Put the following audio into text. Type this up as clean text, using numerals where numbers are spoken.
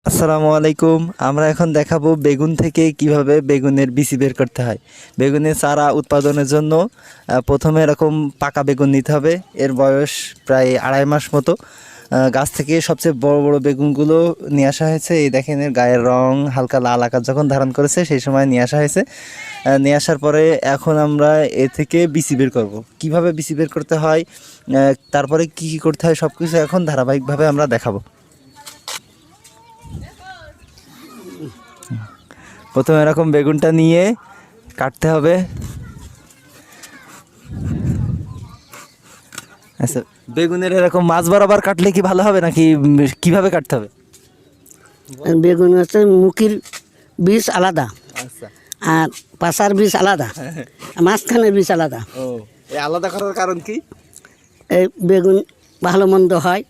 আসসালামু আলাইকুম। আমরা এখন দেখাবো বেগুন থেকে কিভাবে বেগুনের বিচি বের করতে হয়। বেগুনের চারা উৎপাদনের জন্য প্রথমে এরকম পাকা বেগুন নিতে হবে। এর বয়স প্রায় 2.5 মাস মতো। গাছ থেকে সবচেয়ে বড় বড় বেগুনগুলো নিয়ে আসা হয়েছে। এই দেখেন এর গায়ের রং হালকা লাল আকার যখন ধারণ করেছে সেই সময় নিয়ে আসা হয়েছে। নিয়ে আসার পরে এখন আমরা এ থেকে বিচি বের করব। কিভাবে বিচি বের করতে হয়, তারপরে কি কি করতে হয় সব কিছু এখন ধারাবাহিকভাবে আমরা দেখাবো। প্রথমে এরকম বেগুনটা নিয়ে কাটতে হবে। আচ্ছা, বেগুনের এরকম মাছ বরাবর কাটলে কি ভালো হবে নাকি কিভাবে কাটতে হবে? বেগুন হচ্ছে মুখির বীজ আলাদা, আচ্ছা, আর পাশার বীজ আলাদা, মাঝখানের বীজ আলাদা। ও এই আলাদা করার কারণ কি? এই বেগুন ভালো মন্দ হয়,